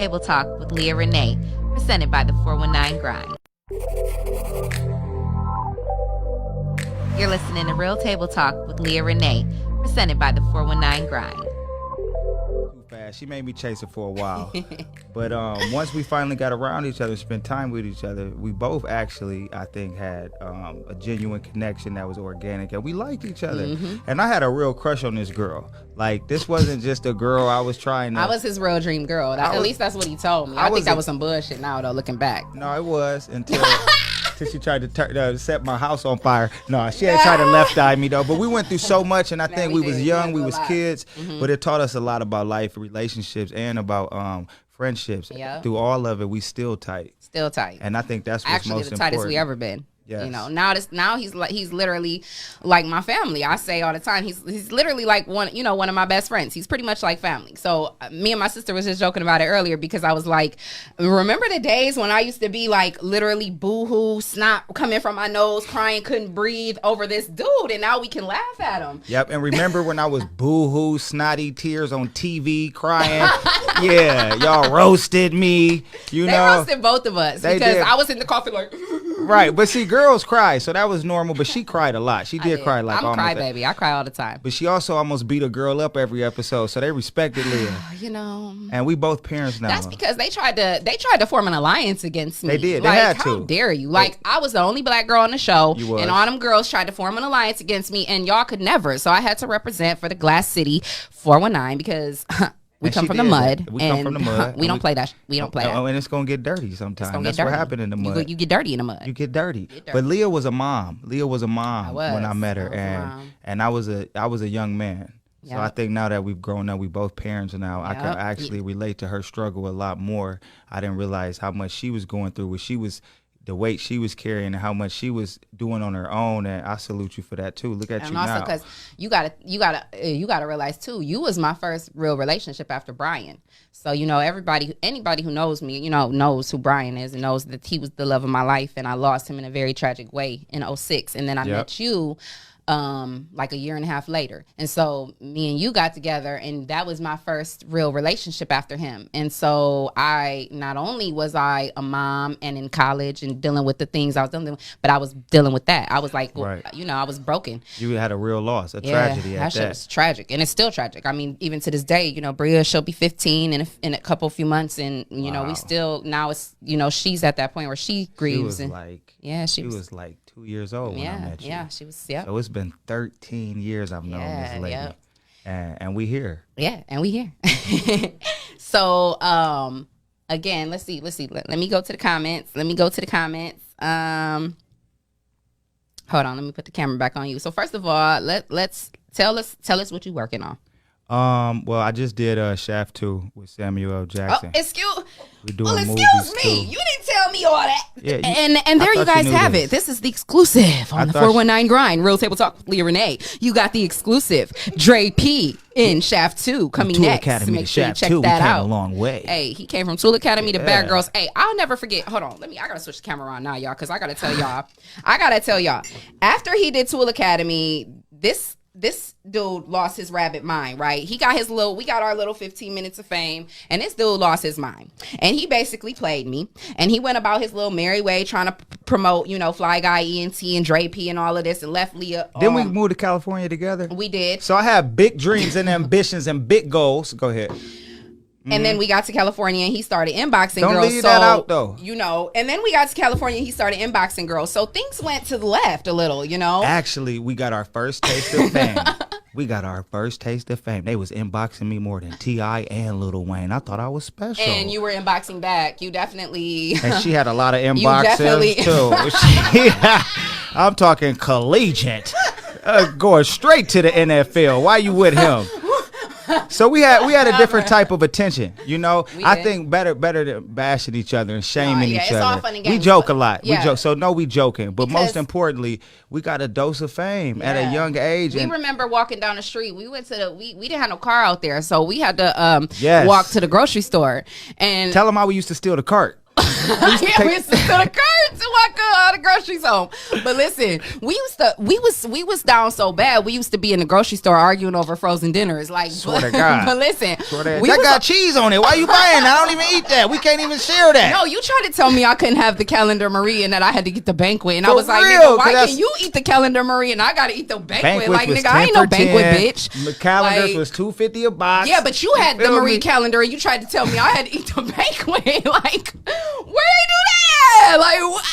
Table Talk with Leah Renee, presented by the 419 Grind. You're listening to Real Table Talk with Leah Renee, presented by the 419 Grind. Too fast. She made me chase her for a while. But once we finally got around each other, spent time with each other, we both actually, I think, had a genuine connection that was organic, and we liked each other. Mm-hmm. And I had a real crush on this girl. Like, this wasn't just a girl I was trying to... I was his real dream girl. At least that's what he told me. I think that was some bullshit now, though, looking back. No, it was until she tried to set my house on fire. No, she had tried to left eye me, though. But we went through so much, and I think we was young, we was kids. Mm-hmm. But it taught us a lot about life, relationships, and about friendships. Yep. Through all of it, we still tight. Still tight. And I think that's what's most important. Actually, the tightest we ever been. Yes. You know, now he's literally like my family. I say all the time, he's literally like one of my best friends. He's pretty much like family. So me and my sister was just joking about it earlier because I was like, remember the days when I used to be like literally boo-hoo, snot coming from my nose, crying, couldn't breathe over this dude, and now we can laugh at him. Yep, and remember when I was boo-hoo, snotty tears on TV, crying? Yeah, y'all roasted me. They roasted both of us because I was in the coffee like... Right, but see, girls cry, so that was normal. But she cried a lot. She did cry like I'm a crybaby. I cry all the time. But she also almost beat a girl up every episode, so they respected Leah. And we both parents now. That's because they tried to form an alliance against me. They did. Like, they had how dare you? Like, I was the only black girl on the show, and all them girls tried to form an alliance against me, and y'all could never. So I had to represent for the Glass City 419 because. We come from the mud. We come from the mud. We don't play that. We don't play that. Oh, and it's going to get dirty sometimes. That's what happened in the mud. You get dirty in the mud. You get dirty. But Leah was a mom. Leah was a mom when I met her. And I was a young man. So I think now that we've grown up, we both parents now, I can actually relate to her struggle a lot more. I didn't realize how much she was going through, the weight she was carrying and how much she was doing on her own, and I salute you for that too. Look at you now. And also because you gotta realize too, you was my first real relationship after Brian. So anybody who knows me, knows who Brian is and knows that he was the love of my life, and I lost him in a very tragic way in 2006, and then I met you. Like a year and a half later. And so me and you got together, and that was my first real relationship after him. And so not only was I a mom and in college and dealing with the things I was dealing with, but I was dealing with that. I was like, I was broken. You had a real loss, a tragedy at that. Shit was tragic, and it's still tragic. I mean, even to this day, Bria, she'll be 15 in a few months, and we still, now it's, she's at that point where she grieves. She was like 2 years old when I met you. Yeah, she was. Yeah. So it's been 13 years I've known this lady, and we here. Yeah, and we here. So again, let's see. Let me go to the comments. Hold on. Let me put the camera back on you. So first of all, let's tell us what you're working on. Well, I just did Shaft 2 with Samuel L. Jackson. Excuse me. You didn't tell me all that. Yeah, and there you guys have it. This is the exclusive on the 419 Grind. Real Table Talk with Leah Renee. You got the exclusive. Dre P in Shaft 2 coming next. Academy Make sure you check 2, that out. A long way. Hey, he came from Tool Academy to Bad Girls. Hey, I'll never forget. Hold on. I gotta switch the camera on now, y'all, because I gotta tell y'all. After he did Tool Academy, this dude lost his rabbit mind, right? We got our little 15 minutes of fame, and this dude lost his mind. And he basically played me, and he went about his little merry way trying to promote, Fly Guy ENT and Dre P and all of this, and left Leah. Didn't we move to California together? We did. So I have big dreams and ambitions and big goals. Go ahead. And then we got to California, and he started inboxing girls. Don't leave that out, though. And then we got to California, and he started inboxing girls. So things went to the left a little, Actually, we got our first taste of fame. They was inboxing me more than T.I. and Lil Wayne. I thought I was special. And you were inboxing back. You definitely... And she had a lot of inboxes, too. I'm talking collegiate. Going straight to the NFL. Why you with him? So we had a different type of attention, I think better than bashing each other and shaming each other. All fun and games, we joke a lot. We joke. So we joking, but most importantly, we got a dose of fame at a young age. We remember walking down the street. We went to we didn't have no car out there, so we had to walk to the grocery store and tell them how we used to steal the cart. We used to the curb to walk the groceries home. But listen, we was down so bad. We used to be in the grocery store arguing over frozen dinners. Like, swear to God. But listen, that got cheese on it. Why you buying that? I don't even eat that. We can't even share that. No, you tried to tell me I couldn't have the Calendar Marie and that I had to get the banquet. And For I was like, real, nigga, why can you eat the Calendar Marie and I gotta eat the banquet? Like, nigga, I ain't no banquet, bitch. The calendars was $2.50 a box. Yeah, but you had the Marie calendar and you tried to tell me I had to eat the banquet. Like, where they do that? Like, what?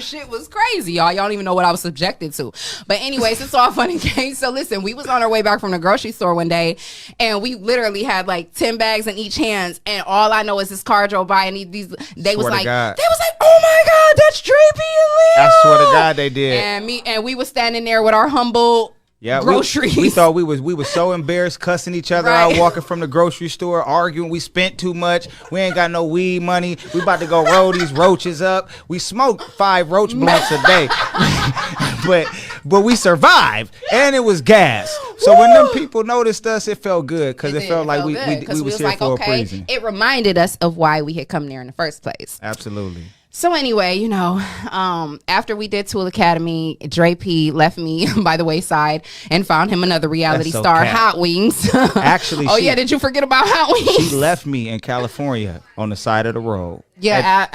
Shit was crazy, y'all. Y'all don't even know what I was subjected to. But anyways, it's all fun and games. So listen, we was on our way back from the grocery store one day and we literally had like 10 bags in each hands, and all I know is this car drove by and they was like, oh my God, that's Dre P and Leah. I swear to God they did. And we was standing there with our humble groceries. We thought we was so embarrassed, cussing each other out, walking from the grocery store, arguing. We spent too much. We ain't got no weed money. We about to go roll these roaches up. We smoked 5 roach blunts a day, but we survived, and it was gas. So when them people noticed us, it felt good because it felt like we was here for a reason. It reminded us of why we had come there in the first place. Absolutely. So anyway, you know, after we did Tool Academy, Dre P left me by the wayside and found him another reality star, Hot Wings. Actually, did you forget about Hot Wings? She left me in California on the side of the road. Yeah,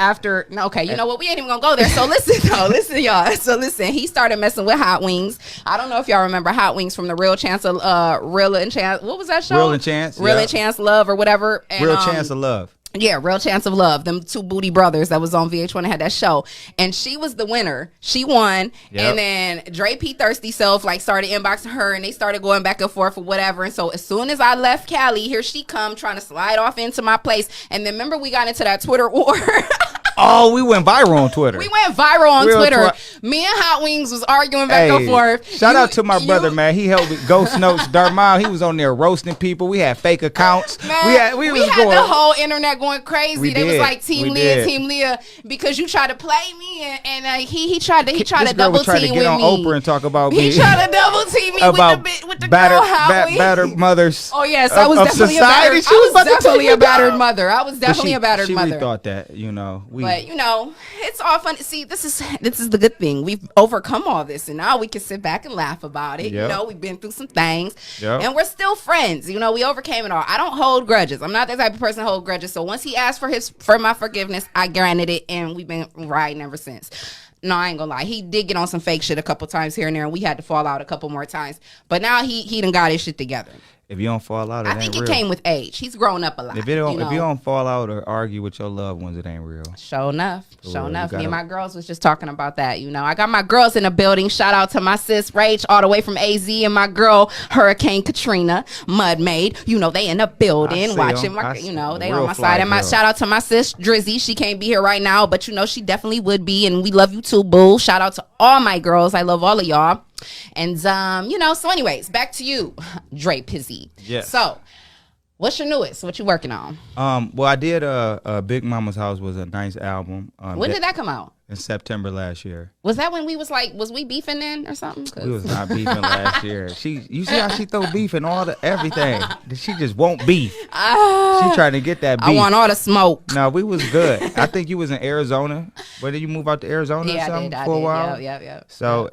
you know what? We ain't even gonna go there. So listen, y'all. So listen, he started messing with Hot Wings. I don't know if y'all remember Hot Wings from the Real Chance of what was that show? Real and Chance. Real and Chance Love or whatever. And, Real Chance of Love. Yeah, Real Chance of Love. Them 2 booty brothers that was on VH1 and had that show. And she was the winner. She won. Yep. And then Dre P thirsty self like started inboxing her and they started going back and forth or whatever. And so as soon as I left Cali, here she come trying to slide off into my place. And then remember we got into that Twitter war. Oh, we went viral on Twitter. We went viral on Twitter. Me and Hot Wings was arguing back and forth. Shout out to my brother, man. He helped with Ghost Notes, Darmile. He was on there roasting people. We had fake accounts. Man, we had the whole internet going crazy. They was like Team Leah, because you tried to play me, and he tried to double team with me. He tried to get on Oprah and talk about me. He tried to double team me about with the girl Hot Wings. Battered mothers. Oh yes, I was definitely a battered mother. I was definitely a battered mother. She really thought that, you know. But you know, it's all fun. See, this is the good thing. We've overcome all this, and now we can sit back and laugh about it. Yep. You know, we've been through some things, and we're still friends. You know, we overcame it all. I don't hold grudges. I'm not the type of person to hold grudges. So once he asked for my forgiveness, I granted it, and we've been riding ever since. No, I ain't gonna lie. He did get on some fake shit a couple times here and there, and we had to fall out a couple more times. But now he done got his shit together. If you don't fall out, I think it came with age. He's grown up a lot. If you don't fall out or argue with your loved ones, it ain't real. Sure enough. Me and my girls was just talking about that. You know, I got my girls in the building. Shout out to my sis Rach all the way from AZ and my girl Hurricane Katrina, Mud Maid. You know, they in the building watching they on my side. And shout out to my sis Drizzy. She can't be here right now, but you know she definitely would be, and we love you too, boo. Shout out to all my girls. I love all of y'all. And so anyways, back to you, Dre Pizzy. Yeah. So, what's your newest? What you working on? Well, I did Big Mama's House was a nice album. When did that come out? In September last year. Was that when we was we beefing then or something? We was not beefing last year. You see how she throw beef and everything. She just won't beef. She trying to get that beef. I want all the smoke. No, we was good. I think you was in Arizona. Where did you move out to Arizona or something for a while? Yeah. So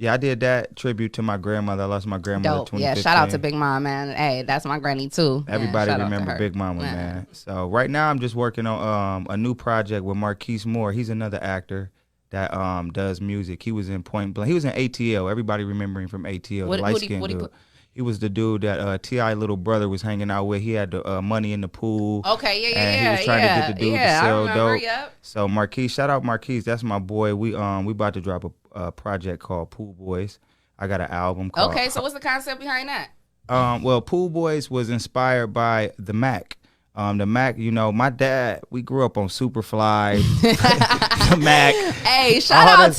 I did that tribute to my grandmother. I lost my grandmother in 2015. Yeah, shout out to Big Mom, man. Hey, that's my granny too. Everybody remember Big Mama, man. So right now I'm just working on a new project with Marquise Moore. He's another actor that does music. He was in Point Blank. He was in ATL. Everybody remember him from ATL, the light-skinned dude. He was the dude that T.I. little brother was hanging out with. He had the money in the pool. Okay, and he was trying to get the dude to sell dope. Yep. So Marquise, shout out Marquise. That's my boy. We about to drop a project called Pool Boys. I got an album called. Okay, so what's the concept behind that? Well, Pool Boys was inspired by the Mac. The Mac, you know, my dad, we grew up on Superfly, the Mac. Hey, shout out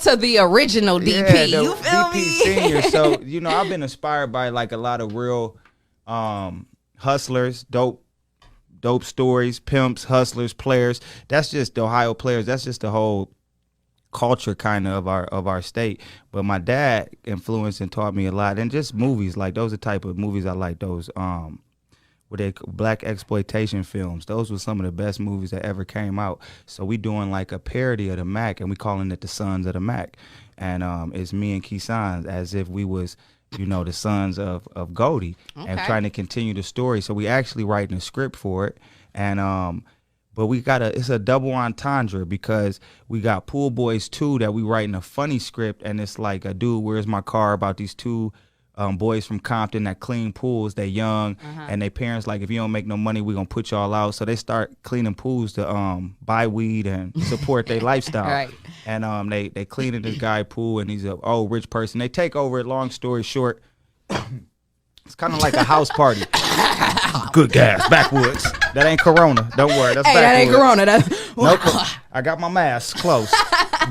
to the original DP. Yeah, you feel DP me? Senior. So, you know, I've been inspired by like a lot of real hustlers, dope stories, pimps, hustlers, players. That's just the Ohio players. That's just the whole culture kind of our state. But my dad influenced and taught me a lot, and just movies, like those are the type of movies I like, those what they black exploitation films. Those were some of the best movies that ever came out. So we doing like a parody of the Mac, and we calling it the Sons of the Mac. And it's me and Keyshawn as if we was, the sons of Goldie, and trying to continue the story. So we actually writing a script for it. And but it's a double entendre, because we got Pool Boys 2 that we writing a funny script, and it's like a dude, where's my car, about these two boys from Compton that clean pools. They young, and their parents like, if you don't make no money, we gonna put y'all out. So they start cleaning pools to buy weed and support their lifestyle. Right. And they cleaning this guy pool, and he's a rich person. They take over it. Long story short, it's kind of like a house party. Good gas, backwoods. That ain't Corona. Don't worry. That's that ain't Corona. Nope. I got my mask close.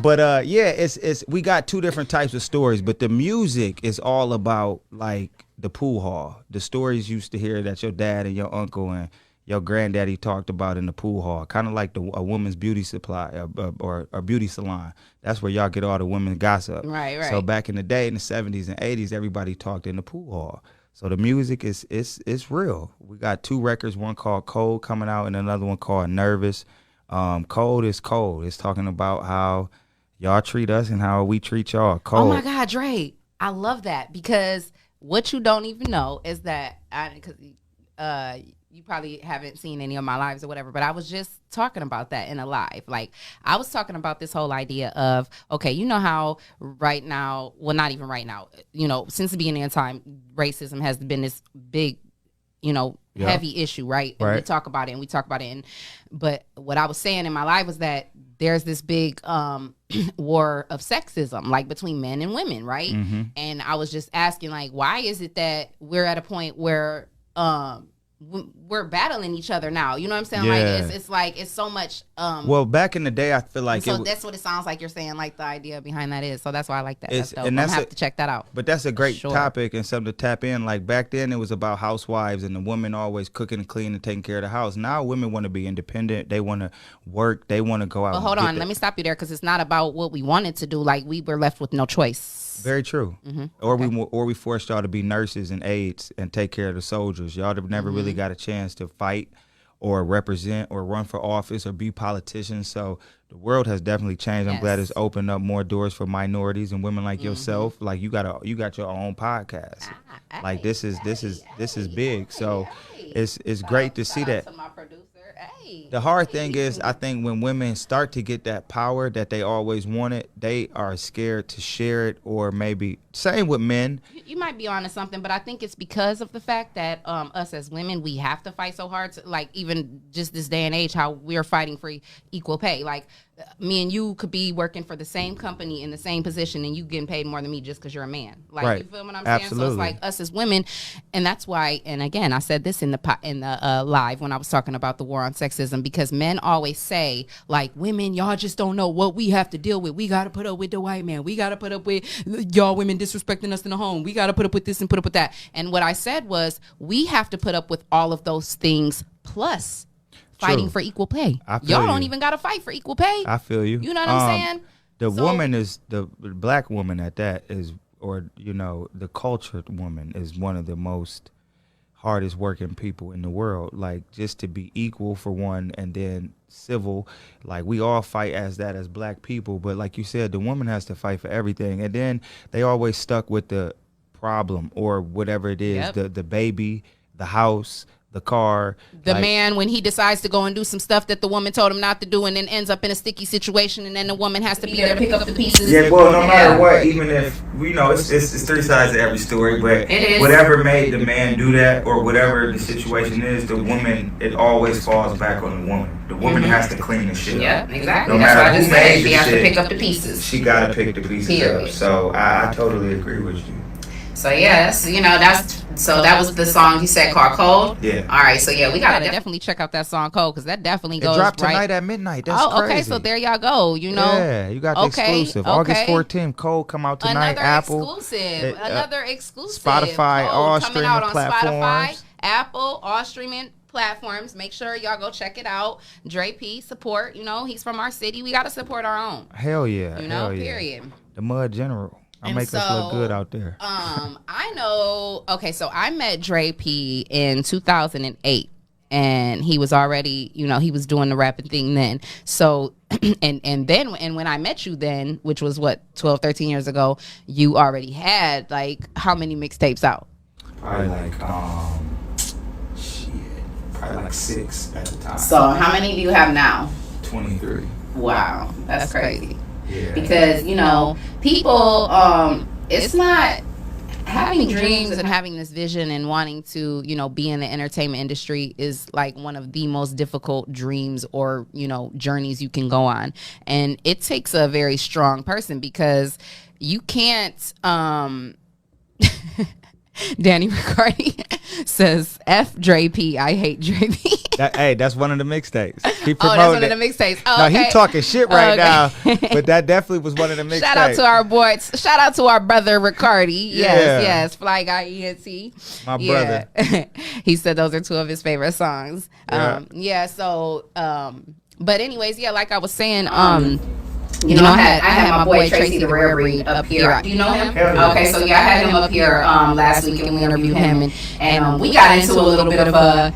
But it's we got two different types of stories. But the music is all about like the pool hall. The stories you used to hear that your dad and your uncle and your granddaddy talked about in the pool hall. Kind of like a woman's beauty supply or beauty salon. That's where y'all get all the women gossip. Right. So back in the day, in the 70s and 80s, everybody talked in the pool hall. So the music is real. We got two records, one called Cold coming out and another one called Nervous. Cold is cold. It's talking about how y'all treat us and how we treat y'all. Cold. Oh my God, Dre. I love that, because what you don't even know is that, because you probably haven't seen any of my lives or whatever, but I was just talking about that in a live. Like, I was talking about this whole idea of, okay, you know how right now, well, not even right now, since the beginning of time, racism has been this big, heavy issue, right? And we talk about it. But what I was saying in my live was that there's this big war of sexism, like between men and women, right? Mm-hmm. And I was just asking, like, why is it that we're at a point where we're battling each other now? You know what I'm saying? Yeah. Like, it's like, it's so much. Well, back in the day, I feel like that's what it sounds like you're saying, like the idea behind that is. So that's why I like that. That's dope. I'm gonna have to check that out. But that's a great topic and something to tap in. Like back then, it was about housewives and the women always cooking and cleaning and taking care of the house. Now women want to be independent. They want to work. They want to go out. But hold on, let me stop you there, because it's not about what we wanted to do. Like, we were left with no choice. Very true. Mm-hmm. Or we forced y'all to be nurses and aides and take care of the soldiers. Y'all have never really got a chance to fight or represent or run for office or be politicians. So the world has definitely changed. I'm glad it's opened up more doors for minorities and women like yourself. Like you got your own podcast. Like this is big. So it's great to see that. The hard thing is, I think when women start to get that power that they always wanted, they are scared to share it, or maybe same with men. You might be onto something, but I think it's because of the fact that us as women, we have to fight so hard. Like, even just this day and age, how we're fighting for equal pay. Like, me and you could be working for the same company in the same position, and you getting paid more than me just because you're a man. Like, right. You feel what I'm saying? Absolutely. So it's like us as women, and that's why. And again, I said this in the live when I was talking about the war on sexism, because men always say, like, women, y'all just don't know what we have to deal with. We got to put up with the white man. We got to put up with y'all women disrespecting us in the home. We got to put up with this and put up with that. And what I said was, we have to put up with all of those things plus fighting for equal pay. Y'all don't even got to fight for equal pay. I feel you. You know what I'm saying? The woman is, the black woman at that is, or, the cultured woman is one of the most hardest working people in the world. Like, just to be equal for one, and then civil, like, we all fight as black people, but like you said, the woman has to fight for everything. And then they always stuck with the problem or whatever it is, the baby, the house, the car, the man, when he decides to go and do some stuff that the woman told him not to do, and then ends up in a sticky situation, and then the woman has to be there to pick up the pieces. Yeah, well, no matter what, even if it's three sides to every story, but whatever made the man do that, or whatever the situation is, the woman, it always falls back on the woman. The woman has to clean the shit up. Yeah, exactly. No matter who made she has to pick up the pieces. She gotta pick the pieces up. So I totally agree with you. So yes, that was the song you said called Cold. Yeah. All right. So yeah, we gotta definitely check out that song Cold, because that definitely goes. It dropped tonight at midnight. That's crazy. Okay. So there y'all go. Yeah, you got the exclusive. August 14th, Cold come out tonight. Another exclusive. Spotify, all streaming out on platforms. Spotify, Apple, all streaming platforms. Make sure y'all go check it out. Dre P, support. He's from our city. We gotta support our own. Hell yeah. Period. The Mud General. I make us look good out there. I know. Okay, so I met Dre P in 2008. And he was already, he was doing the rapping thing then. So, and when I met you then, which was 12, 13 years ago, you already had like how many mixtapes out? Probably like, probably like 6 at the time. So how many do you have now? 23. Wow, that's crazy. Yeah. Because, people, it's not... Having dreams and having this vision and wanting to, be in the entertainment industry is like one of the most difficult dreams or, journeys you can go on. And it takes a very strong person because you can't, Danny Riccardi says, F Dre P, I hate Dre P. Hey, that's one of the mixtapes. He promoted that's one of the mixtapes. Oh, no, okay. He talking shit right now, but that definitely was one of the mixtapes. Shout out to our boys. Shout out to our brother Riccardi. Yes, Fly Guy ENT. My brother. He said those are 2 of his favorite songs. So, but anyways, like I was saying, I had my boy Tracy the Rare Breed up here. Do you know him? Okay, so I had him up here last week and we interviewed him and we got into a little bit of a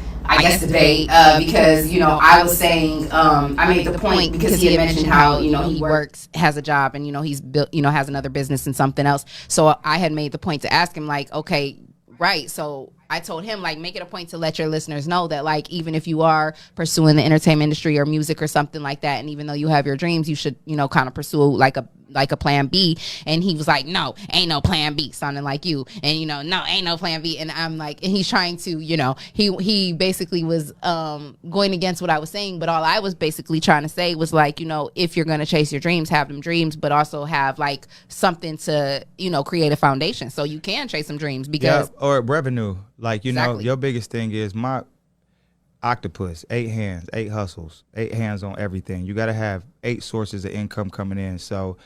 debate because I was saying I made the point because he had mentioned how he works, has a job, and he's built has another business and something else. So I had made the point to ask him like, okay, right, so I told him, like, make it a point to let your listeners know that, like, even if you are pursuing the entertainment industry or music or something like that, and even though you have your dreams, you should, kind of pursue like a plan B. And he was like, no, ain't no plan B, sounding like you. And, no, ain't no plan B. And I'm like, and he's trying to, he basically was going against what I was saying. But all I was basically trying to say was like, if you're going to chase your dreams, have them dreams, but also have like something to, create a foundation so you can chase some dreams because. Yeah, or revenue. Like, exactly. Your biggest thing is my octopus, 8 hands, 8 hustles, 8 hands on everything. You got to have 8 sources of income coming in. So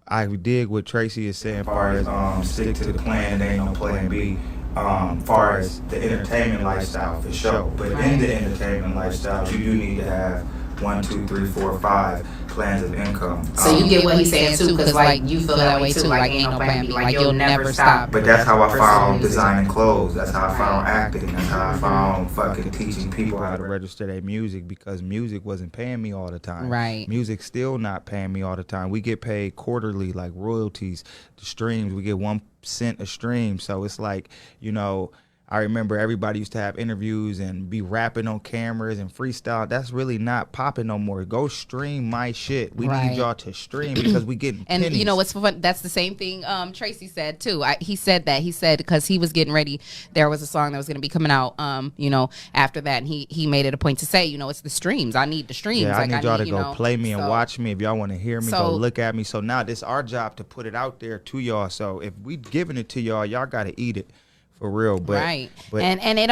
I dig what Tracy is saying, far as stick to the plan, there ain't no plan B. Far as the entertainment lifestyle, for sure. But in the entertainment lifestyle, you do need to have 1, 2, 3, 4, 5 plans of income. So you get what he's saying too, because like you feel that way too. Like ain't no plan B. Like you'll never stop. But that's how I found designing clothes. That's how I found acting. That's how I found fucking teaching people how to register their music, because music wasn't paying me all the time. Right. Music still not paying me all the time. We get paid quarterly, like royalties, the streams. We get 1 cent a stream. So it's like, I remember everybody used to have interviews and be rapping on cameras and freestyle. That's really not popping no more. Go stream my shit. We need y'all to stream because we getting and pennies. What's fun? That's the same thing Tracy said too. He said because he was getting ready. There was a song that was going to be coming out. After that, and he made it a point to say, it's the streams. I need the streams. Yeah, like, I need y'all to go play me and watch me. If y'all want to hear me, go look at me. So now it's our job to put it out there to y'all. So if we giving it to y'all, y'all got to eat it. For real, but and it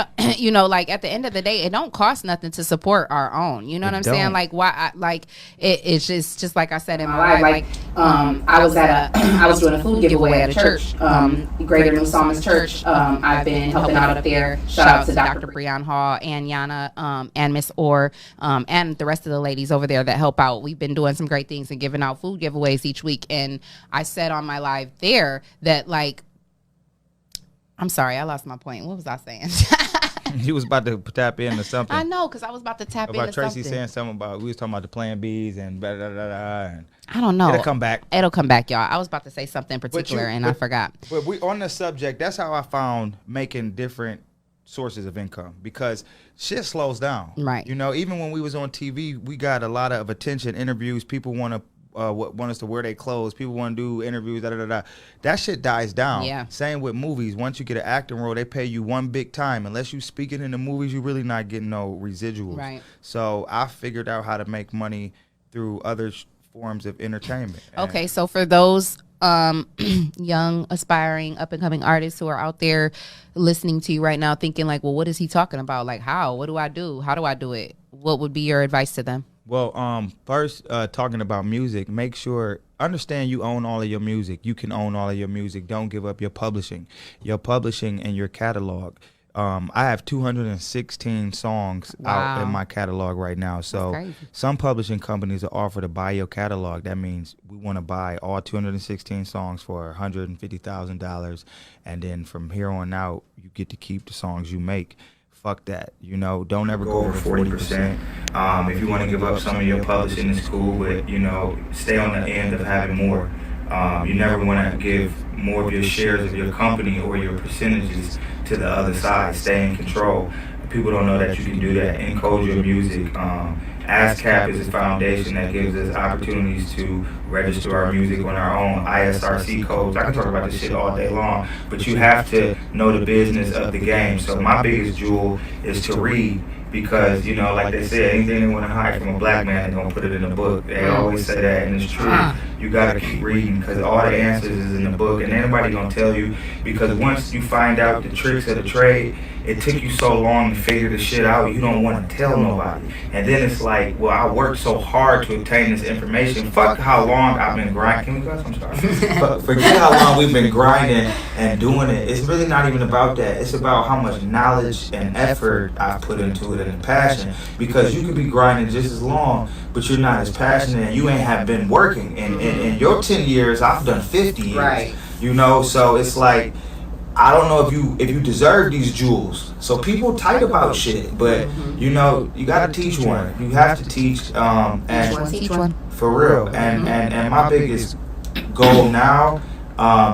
like at the end of the day, it don't cost nothing to support our own. You know what I'm saying? Like why? It's just like I said in my life. I was doing a food giveaway at a church, Greater New Psalmist Church. I've been helping out up there. Shout out to Dr. Breon Hall and Yana, and Miss Orr, and the rest of the ladies over there that help out. We've been doing some great things and giving out food giveaways each week. And I said on my live there that like. I'm sorry, I lost my point. What was I saying? You was about to tap into something. I know, because I was about to tap into something. About Tracy saying something about, we was talking about the plan Bs and blah, blah, blah, blah, and I don't know. It'll come back, y'all. I was about to say something in particular, and I forgot. But we on the subject, that's how I found making different sources of income, because shit slows down. Right. Even when we was on TV, we got a lot of attention, interviews. People want us to wear their clothes. People want to do interviews. That shit dies down. Yeah. Same with movies. Once you get an acting role, they pay you one big time. Unless you speaking in the movies, you really not getting no residuals. Right. So I figured out how to make money through other forms of entertainment. Okay, so for those young, aspiring, up and coming artists who are out there listening to you right now, thinking like, well, what is he talking about? Like, how? What do I do? How do I do it? What would be your advice to them? Well, first, talking about music, understand you own all of your music. You can own all of your music. Don't give up your publishing and your catalog. I have 216 songs out in my catalog right now. So some publishing companies are offer to buy your catalog. That means we want to buy all 216 songs for $150,000, and then from here on out, you get to keep the songs you make. Fuck that, don't ever go over 40%. If you want to give up some of your publishing, it's cool, but stay on the end of having more. You never want to give more of your shares of your company or your percentages to the other side. Stay in control. People don't know that you can do that. Encode your music. ASCAP is a foundation that gives us opportunities to register our music on our own ISRC codes. I can talk about this shit all day long, but you have to know the business of the game. So my biggest jewel is to read, because, like they said, anything they want to hide from a black man, they're going to put it in a book. They always say that, and it's true. You got to keep reading, because all the answers is in the book, and anybody going to tell you, because once you find out the tricks of the trade, it took you so long to figure the shit out, you don't want to tell nobody. And then it's like, well, I worked so hard to obtain this information. Fuck how long I've been grinding. Can we go? I'm sorry. Forget how long we've been grinding and doing it. It's really not even about that. It's about how much knowledge and effort I've put into it and passion. Because you could be grinding just as long, but you're not as passionate, and you ain't have been working. And in your 10 years, I've done 50 years. Right. So it's like, I don't know if you deserve these jewels. So people tight about shit, but you got to teach one. You have to teach. Teach one. For real. And my biggest goal now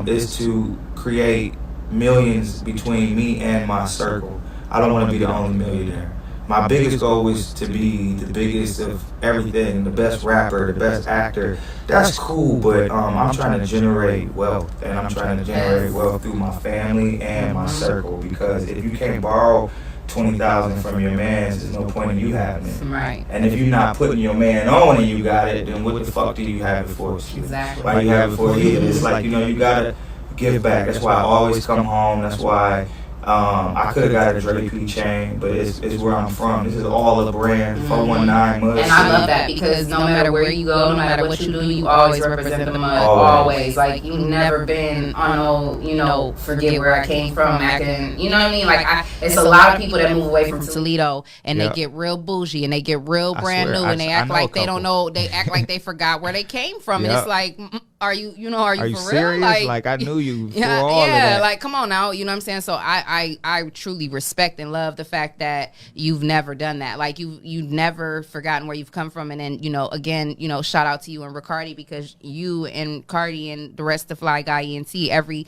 is to create millions between me and my circle. I don't want to be the only millionaire. My biggest goal is to be the biggest of everything, the best rapper, the best actor. That's cool, but I'm trying to generate wealth, and I'm trying to generate wealth through my family and my circle, because if you can't borrow $20,000 from your man, there's no point in you having it. Right. And if you're not putting your man on and you got it, then what the fuck do you have it for? Exactly. Why you have it for? It's like, you gotta give back. That's why I always come home. That's why I could have got a Dre P chain, but it's where I'm from. This is all a brand, 419 Mud. And I love that, because no matter where you go, no matter what you do, you always represent the mud. Always. Like, you've never been on forget where I came from acting. You know what I mean? Like, it's a lot of people that move away from Toledo, and they get real bougie, and they get real brand new, and they act like they don't know. They act like they forgot where they came from, and it's like, are you for real? Serious? Like, I knew you for all of that. Like, come on now, you know what I'm saying? So I truly respect and love the fact that you've never done that. Like, you've never forgotten where you've come from. And then, again, shout out to you and Ricardi, because you and Cardi and the rest of Fly Guy ENT every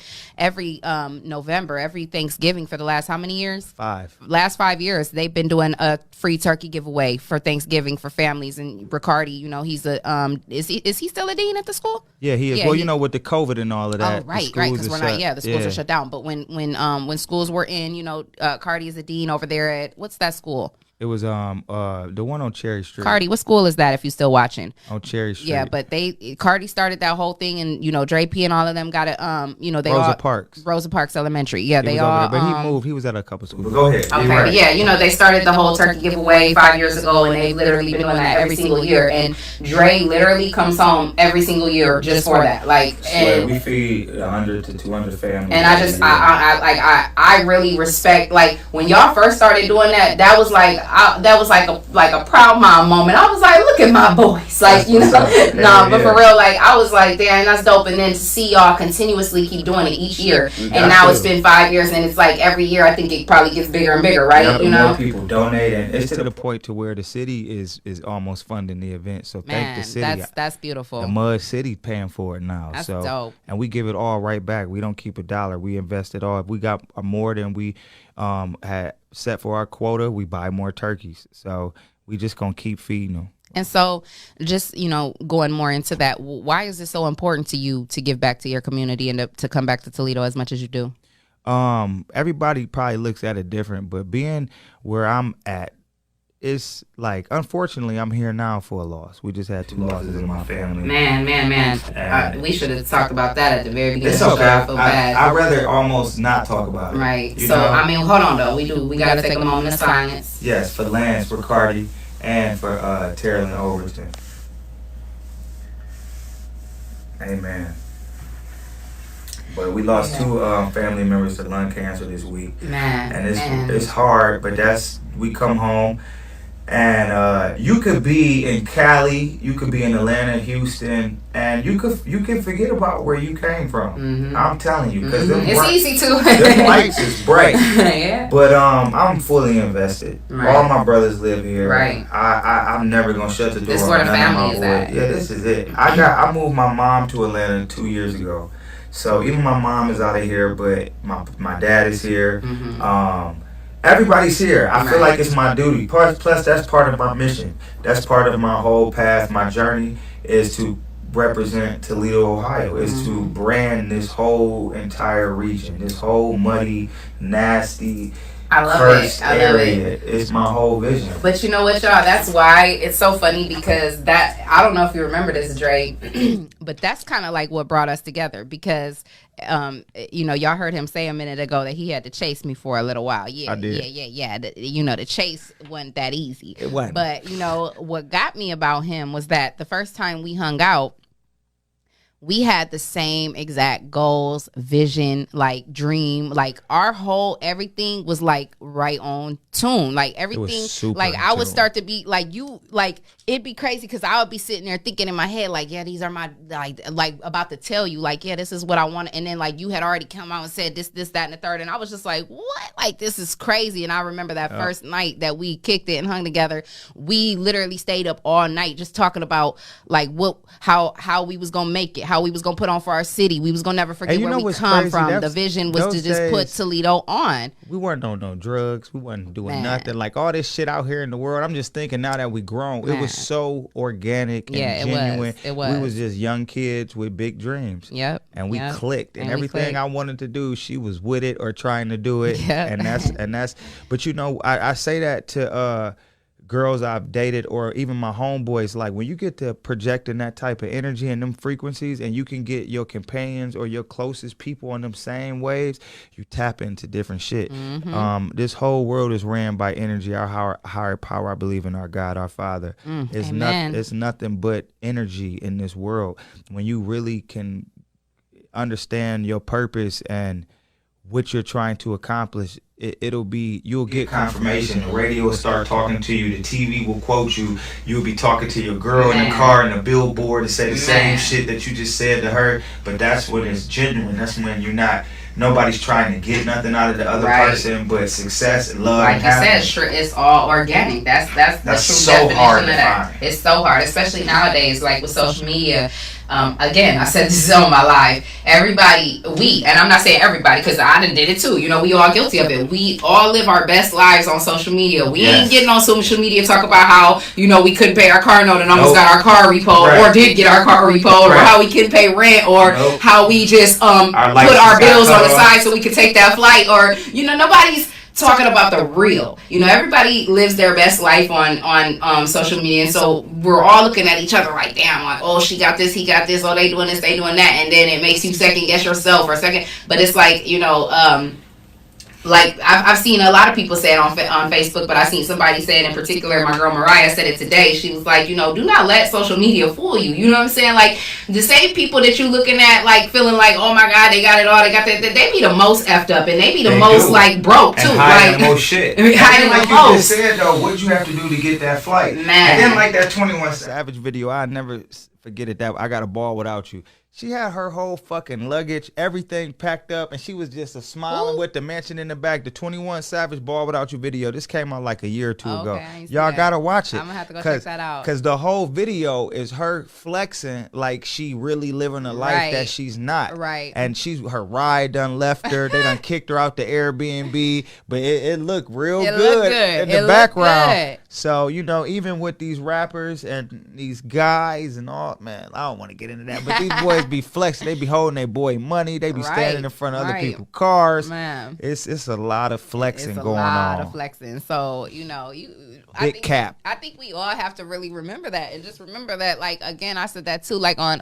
November, every Thanksgiving for the last how many years? 5. Last 5 years, they've been doing a free turkey giveaway for Thanksgiving for families. And Ricardi, he's a is he still a dean at the school? Yeah, he is. Well, with the COVID and all of that. Oh, right, because we're not. Yeah, the schools are shut down. But when schools were in, Cardi is a dean over there at, what's that school? It was the one on Cherry Street. Cardi, what school is that if you're still watching? On Cherry Street. Yeah, but Cardi started that whole thing, and Dre P and all of them got it. They Rosa Parks Elementary. Yeah, they all. But he moved. He was at a couple schools. But go ahead. Okay, right. Yeah, they started the whole turkey giveaway 5 years ago, and they've literally been doing that every single year. And Dre literally comes home every single year just for that. Like, and we feed 100 to 200 families. And I really respect, like, when y'all first started doing that. That was like a proud mom moment. I was like, look at my boys, like, but for real, like, I was like, damn, that's dope. And then to see y'all continuously keep doing it each year, and now it's been 5 years, and it's like every year I think it probably gets bigger and bigger, right? More people donate, and it's to the point to where the city is almost funding the event. So thank the city. That's beautiful. The Mud City paying for it now. That's dope. And we give it all right back. We don't keep a dollar. We invest it all. If we got more than we had set for our quota, we buy more turkeys. So we just gonna keep feeding them. And so, just going more into that, why is it so important to you to give back to your community and to come back to Toledo as much as you do? Everybody probably looks at it different, but being where I'm at, it's like, unfortunately, I'm here now for a loss. We just had 2 losses in my family. Man. We should have talked about that at the very beginning. It's okay. I feel bad. I'd rather almost not talk about it. Right. Hold on, though. We got to take a moment of silence. Yes, for Lance, for Cardi, and for Terrell Overton. Amen. But we lost two family members to lung cancer this week. Man, and it's hard, but we come home. And you could be in Cali, you could be in Atlanta, Houston, and you can forget about where you came from. Mm-hmm. I'm telling you, because it's easy to. Them lights is bright. Yeah. But I'm fully invested. Right. All my brothers live here. Right. I'm never gonna shut the door. This is where the family is at. Yeah, this is it. I moved my mom to Atlanta 2 years ago, so even my mom is out of here, but my dad is here. Mm-hmm. Everybody's here. I feel like it's my duty. Plus, that's part of my mission. That's part of my whole path. My journey is to represent Toledo, Ohio. Is to brand this whole entire region, this whole muddy, nasty, cursed area. It's my whole vision. But you know what, y'all? That's why it's so funny, because I don't know if you remember this, Dre, but that's kind of like what brought us together, because y'all heard him say a minute ago that he had to chase me for a little while. Yeah, I did. Yeah. The chase wasn't that easy. It wasn't. But what got me about him was that the first time we hung out, we had the same exact goals, vision, like dream, like our whole everything was like right on tune. Like everything, like I would start to be like it'd be crazy, because I would be sitting there thinking in my head like, yeah, these are my like about to tell you like, yeah, this is what I want, and then like you had already come out and said this, that, and the third, and I was just like, what? Like this is crazy. And I remember that first night that we kicked it and hung together, we literally stayed up all night just talking about like how we was gonna make it, how we was gonna put on for our city. We was gonna never forget where we come from. The vision was to just put Toledo on. We weren't on no drugs. We wasn't doing nothing. Like all this shit out here in the world. I'm just thinking now that we grown, it was so organic and genuine. It was. We was just young kids with big dreams. Yep. And we clicked. And everything I wanted to do, she was with it or trying to do it. Yep. And that's but I say that to girls I've dated, or even my homeboys, like when you get to projecting that type of energy and them frequencies, and you can get your companions or your closest people on them same waves, you tap into different shit. This whole world is ran by energy. Our higher power, I believe in our God, our Father. It's nothing but energy in this world. When you really can understand your purpose and what you're trying to accomplish, you'll get confirmation. The radio will start talking to you. The TV will quote you. You'll be talking to your girl in the car and the billboard to say the same shit that you just said to her. But that's when it's genuine. That's when nobody's trying to get nothing out of the other person but success and love. Like and you happiness. said, it's all organic. That's the true so definition hard of that. It's so hard, especially nowadays, like with social media. Again, I said this is on my live. Everybody, and I'm not saying everybody, because I done did it too. We all guilty of it. We all live our best lives on social media. We ain't getting on social media talk about how we couldn't pay our car note and almost got our car repoed, or did get our car repoed, or how we couldn't pay rent, or how we just put our bills on the side so we could take that flight, or nobody's talking about the real. Everybody lives their best life on social media, and so we're all looking at each other like, damn, like, oh, she got this, he got this, oh, they doing this, they doing that, and then it makes you second guess yourself but it's like, like I've seen a lot of people say it on Facebook, but I seen somebody say it in particular. My girl Mariah said it today. She was like, do not let social media fool you. You know what I'm saying? Like the same people that you looking at, like feeling like, oh my God, they got it all. They got that. They be the most effed up, and they be the most like broke too. And hiding the most shit. Hiding like the you most. just said though, what you have to do to get that flight? Man. And then like that 21 Savage video, I never forget it. That I got a ball without you. She had her whole fucking luggage, everything packed up, and she was just smiling with the mansion in the back. The 21 Savage Ball Without You video, this came out like a year or two ago. Y'all gotta watch it. I'm gonna have to go check that out. Because the whole video is her flexing like she really living a life that she's not. Right. And her ride done left her. They done kicked her out the Airbnb, but it looked real good in the background. So, even with these rappers and these guys and all, man, I don't want to get into that, but these boys be flexing. They be holding their boy money. They be standing in front of other people's cars. Man. It's a lot of flexing going on. It's a lot of flexing. So, I think we all have to really remember that, and just remember that, like, again, I said that too, like on,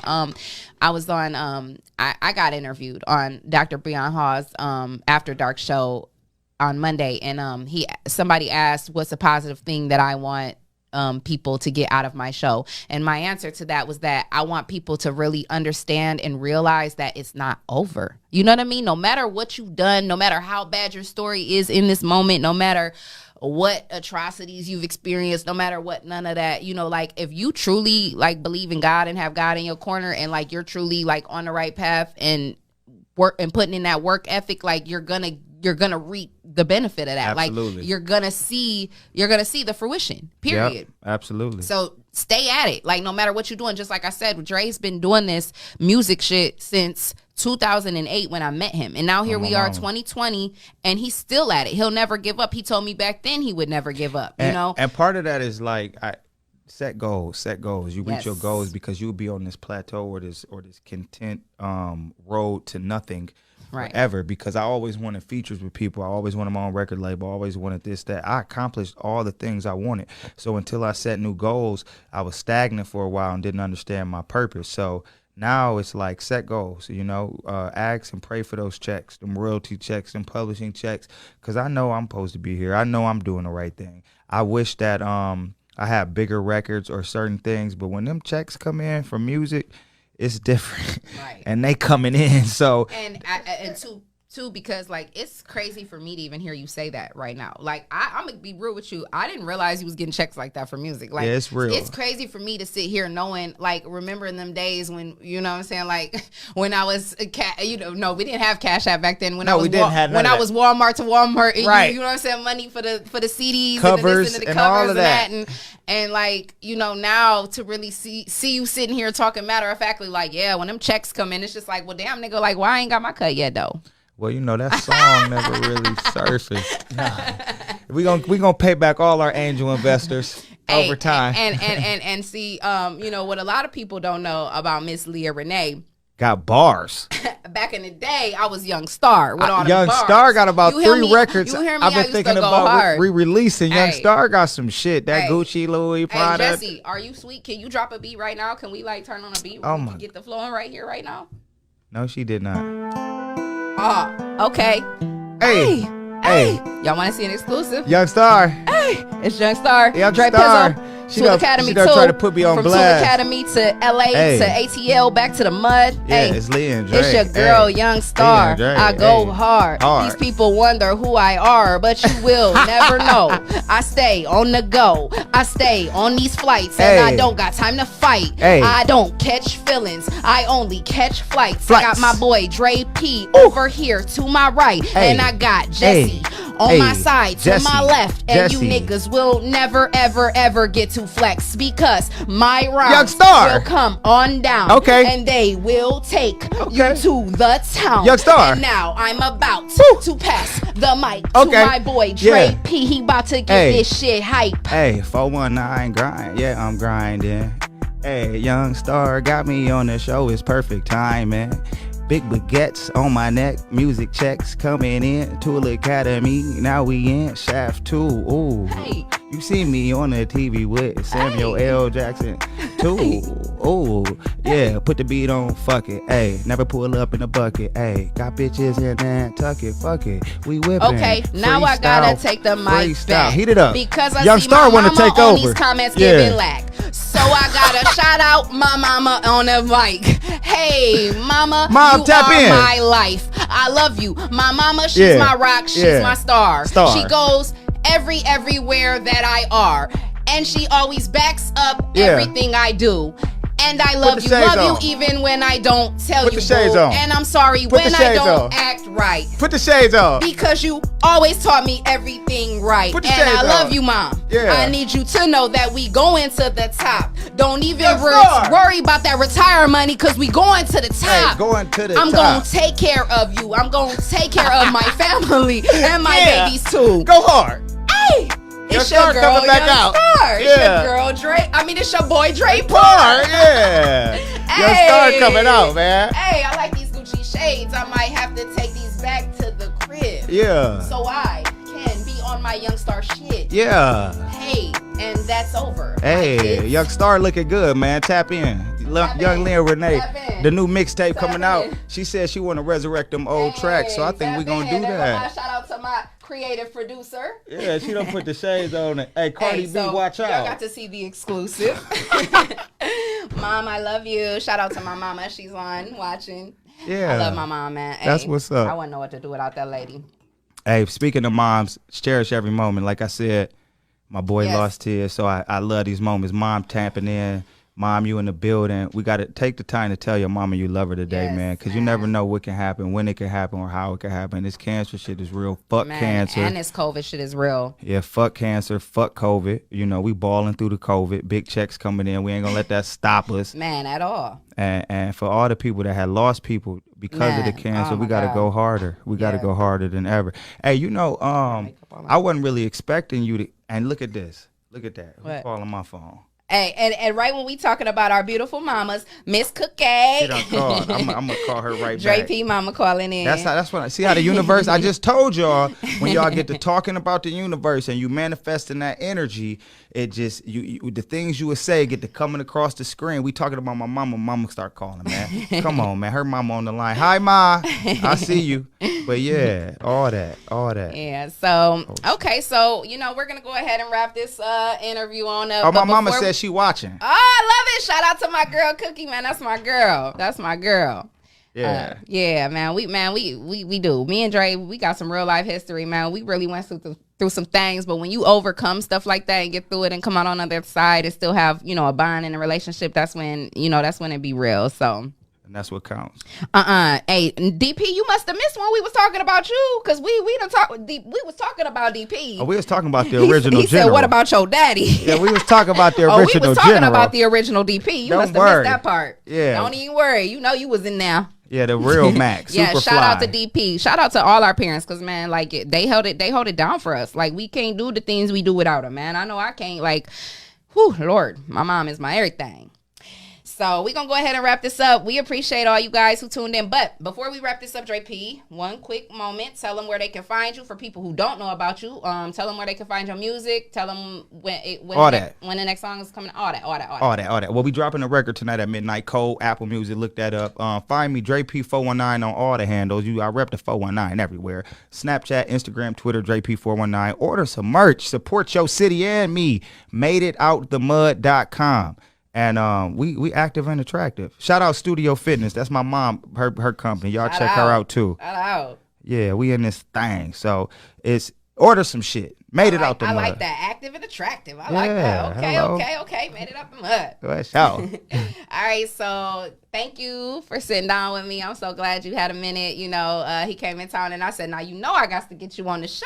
I was on, I got interviewed on Dr. Breon Hall's After Dark show on Monday, and somebody asked what's a positive thing that I want people to get out of my show? And my answer to that was that I want people to really understand and realize that it's not over. You know what I mean? No matter what you've done, no matter how bad your story is in this moment, no matter what atrocities you've experienced, no matter what, none of that, you know, like if you truly like believe in God and have God in your corner and like you're truly like on the right path and work and putting in that work ethic, like you're gonna reap the benefit of that. Absolutely. Like you're gonna see the fruition, period. Yep, absolutely. So stay at it. Like no matter what you're doing, just like I said, Dre's been doing this music shit since 2008 when I met him. And now here we are 2020 and he's still at it. He'll never give up. He told me back then he would never give up, you know? And part of that is like, set goals. You reach your goals because you'll be on this plateau or this content road to nothing forever. Because I always wanted features with people. I always wanted my own record label. I always wanted this, that. I accomplished all the things I wanted. So until I set new goals, I was stagnant for a while and didn't understand my purpose. So now it's like set goals, you know, ask and pray for those checks, them royalty checks, them publishing checks, because I know I'm supposed to be here. I know I'm doing the right thing. I wish that I had bigger records or certain things, but when them checks come in from music, it's different. Right. And they coming in, so. And too, because like it's crazy for me to even hear you say that right now. Like I'm gonna be real with you. I didn't realize you was getting checks like that for music. Like yeah, it's real. It's crazy for me to sit here knowing, like, remembering them days when, you know what I'm saying, like when I was we didn't have Cash App back then. When I was Walmart to Walmart, right? You know what I'm saying, money for the CDs, covers, and the covers all of that. And like, you know, now to really see you sitting here talking matter of factly, like, yeah, when them checks come in, it's just like, well, damn, nigga, like, why I ain't got my cut yet though? Well, you know, that song never really surfaced. Nah. We gonna pay back all our angel investors over time. And see, you know, what a lot of people don't know about Miss Leah Renee. Got bars. Back in the day, I was Young Star with all the Young bars. Star got about 3 records. You hear me? I've been thinking about re-releasing. Young Star got some shit. That Gucci, Louis, Prada. Hey, Jesse, are you sweet? Can you drop a beat right now? Can we like turn on a beat? Oh my! Get the flowing right here, right now. No, she did not. Okay. Hey. Y'all want to see an exclusive? Young Star. Hey, it's Young Star. Dre P. She done try to put me on blast. From Academy to LA to ATL back to the mud. Yeah, it's Leah and Dre. It's your girl, Young Star. I go hard. These people wonder who I are, but you will never know. I stay on the go. I stay on these flights, and I don't got time to fight. I don't catch feelings. I only catch flights. I got my boy Dre P over here to my right, and I got Jesse on my side to my left, and you niggas will never, ever, ever get to flex because my rounds will come on down, and they will take you to the town. Young Star. And now I'm about to pass the mic to my boy Dre P. He about to get this shit hype. Hey, 419 grind. Yeah, I'm grinding. Hey, Young Star got me on the show. It's perfect timing. Big baguettes on my neck, music checks coming in. Tool Academy, now we in Shaft 2. Ooh, you see me on the TV with Samuel L. Jackson too. Ooh, yeah, put the beat on, fuck it. Hey, never pull up in a bucket. Hey, got bitches in Nantucket, fuck it. We whipping. Okay, now I gotta take the mic back. Heat it up. Because I Young see Star my mama take on over. These comments giving lack. So I gotta shout out my mama on the mic. Hey, mama, you tap are in. my life. I love you. My mama, she's my rock. She's my star. She goes everywhere that I are. And she always backs up everything I do. And I love you even when I don't tell you, boo. And I'm sorry when I don't act right. Put the shades on. Because you always taught me everything right. And I love you, Mom. I need you to know that we going to the top. Don't even worry about that retire money because we going to the top. I'm going to take care of you. I'm going to take care of my family and my babies too. Go hard. Hey. It's your girl, Young Star. It's your girl, Dre. It's your boy, Dre P. Young Star coming out, man. Hey, I like these Gucci shades. I might have to take these back to the crib. Yeah. So I can be on my Young Star shit. Yeah. Hey, and that's over. Hey, Young Star looking good, man. Tap in. young Leah Renee, the new mixtape coming out. She said she want to resurrect them old tracks, so I think we gonna do that. Shout out to my creative producer. Yeah, she don't put the shades on it. Hey, Cardi B, watch out. Y'all got to see the exclusive. Mom, I love you. Shout out to my mama. She's on watching. Yeah, I love my mom, man. That's what's up. I wouldn't know what to do without that lady. Hey, speaking of moms, cherish every moment. Like I said, my boy lost his, so I love these moments. Mom tapping in. Mom, you in the building. We got to take the time to tell your mama you love her today, man, because you never know what can happen, when it can happen, or how it can happen. This cancer shit is real. Fuck cancer. And this COVID shit is real. Yeah, fuck cancer. Fuck COVID. You know, we balling through the COVID. Big checks coming in. We ain't going to let that stop us. Man, at all. And for all the people that had lost people because of the cancer, we got to go harder. We got to go harder than ever. Hey, you know, I wasn't really expecting you to, and look at this. Look at that. Who's calling my phone? Hey, and right when we talking about our beautiful mamas, Miss Cookie. She done called. I'm gonna call her right Dre back. P mama calling in. That's what I see how the universe. I just told y'all when y'all get to talking about the universe and you manifesting that energy, it just you the things you would say get to coming across the screen. We talking about my mama. Mama start calling, man. Come on, man. Her mama on the line. Hi, ma. I see you. But yeah, all that. Yeah. So okay, so you know we're gonna go ahead and wrap this interview on up. Oh, my mama said she watching. Oh, I love it. Shout out to my girl Cookie, man. That's my girl. Yeah. Yeah, man. We do. Me and Dre, we got some real life history, man. We really went through some things, but when you overcome stuff like that and get through it and come out on the other side and still have, you know, a bond in a relationship, that's when it be real. So. And that's what counts. Hey, DP, you must have missed when we was talking about you, because we was talking about DP. Oh, we was talking about the original he general. said, what about your daddy? Yeah, we was talking about the original general. We was talking about the original DP. You must have missed that part. Yeah. Don't even worry. You know you was in there. Yeah, the real Max. Yeah, Super shout fly. out to DP. Shout out to all our parents, because man, like they held it down for us. Like we can't do the things we do without them, man. I know I can't. Like, whew, Lord, my mom is my everything. So we're going to go ahead and wrap this up. We appreciate all you guys who tuned in. But before we wrap this up, Dre P, one quick moment. Tell them where they can find you for people who don't know about you. Tell them where they can find your music. Tell them when the next song is coming. All that. Well, we dropping a record tonight at midnight. Cold, Apple Music. Look that up. Find me, Dre P 419 on all the handles. I rep the 419 everywhere. Snapchat, Instagram, Twitter, Dre P 419. Order some merch. Support your city and me. MadeItOutTheMud.com. And we active and attractive. Shout out Studio Fitness. That's my mom, her company. Y'all check her out too. Shout out. Yeah, we in this thing. So it's order some shit. Made it out the mud. I like that. Active and attractive. I like that. Okay. Made it out the mud. Let's go. All right, so thank you for sitting down with me. I'm so glad you had a minute. You know, he came in town and I said, now you know I got to get you on the show.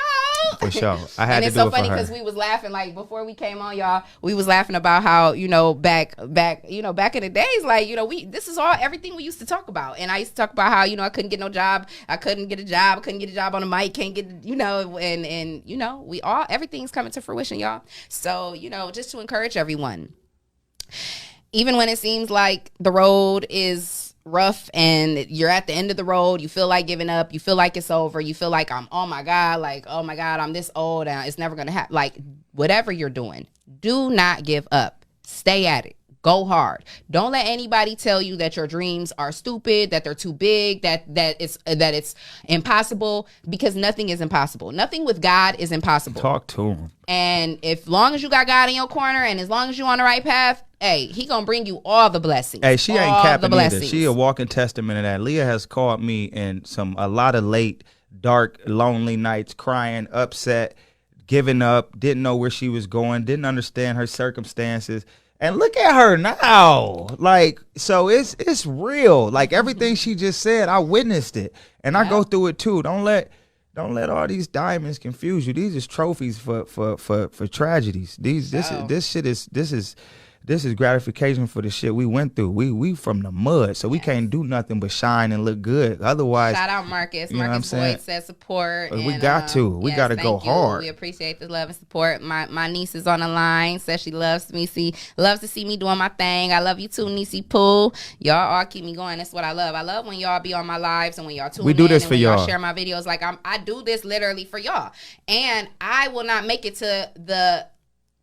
For sure. I had to do it for her. And it's so funny because we was laughing, like before we came on, y'all, we was laughing about how, you know, back in the days, like, you know, this is everything we used to talk about. And I used to talk about how, you know, I couldn't get no job. I couldn't get a job on the mic. Can't get, you know, and you know, everything's coming to fruition, y'all. So, you know, just to encourage everyone, even when it seems like the road is rough and you're at the end of the road, you feel like giving up, you feel like it's over, you feel like oh my God, I'm this old and it's never gonna happen. Like, whatever you're doing, do not give up. Stay at it. Go hard. Don't let anybody tell you that your dreams are stupid, that they're too big, that it's impossible, because nothing is impossible. Nothing with God is impossible. Talk to him. And as long as you got God in your corner and as long as you're on the right path, hey, he gonna bring you all the blessings. Hey, she ain't capping either. She a walking testament of that. Leah has called me in a lot of late, dark, lonely nights, crying, upset, giving up, didn't know where she was going, didn't understand her circumstances. And look at her now. Like, so it's real. Like everything she just said, I witnessed it. And I go through it too. Don't let all these diamonds confuse you. These is trophies for tragedies. This is gratification for the shit we went through. We from the mud, so we can't do nothing but shine and look good. Otherwise, shout out Marcus. Marcus Boyd said support. We got to. We got to go hard. We appreciate the love and support. My niece is on the line. Says she loves to see me doing my thing. I love you too, Niecy Pooh. Y'all all keep me going. That's what I love. I love when y'all be on my lives and when y'all tune in. We do this for y'all. Share my videos. Like I do this literally for y'all. And I will not make it to the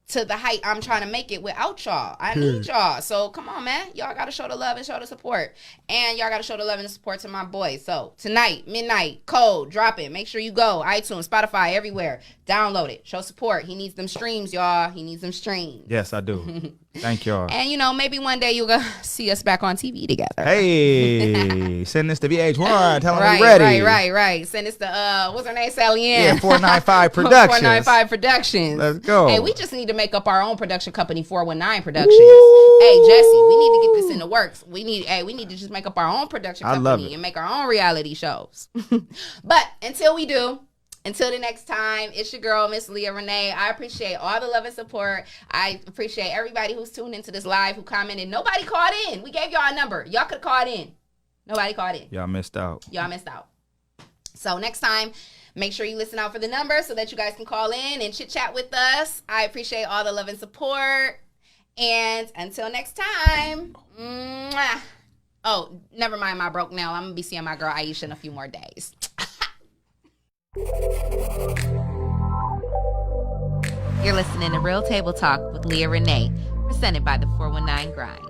to the height I'm trying to make it without y'all. I need y'all. So come on, man. Y'all got to show the love and show the support. And y'all got to show the love and the support to my boy. So tonight, midnight, Code, drop it. Make sure you go. iTunes, Spotify, everywhere. Download it. Show support. He needs them streams, y'all. He needs them streams. Yes, I do. Thank y'all. And, you know, maybe one day you'll go see us back on TV together. Hey, send this to VH1. Tell them we're ready. Right. Send this to, what's her name, Sally Ann? Yeah, 495 Productions. 495 Productions. Let's go. Hey, we just need to make up our own production company, 419 Productions. Woo! Hey, Jesse, we need to get this in the works. We need to just make up our own production company and make our own reality shows. But until we do, until the next time, it's your girl, Miss Leah Renee. I appreciate all the love and support. I appreciate everybody who's tuned into this live, who commented. Nobody called in. We gave y'all a number. Y'all could have called in. Nobody called in. Y'all missed out. So next time, make sure you listen out for the number so that you guys can call in and chit chat with us. I appreciate all the love and support. And until next time. Mwah. Oh, never mind my broke nail. I'm going to be seeing my girl Aisha in a few more days. You're listening to Real Table Talk with Leah Renee, presented by the 419 Grind.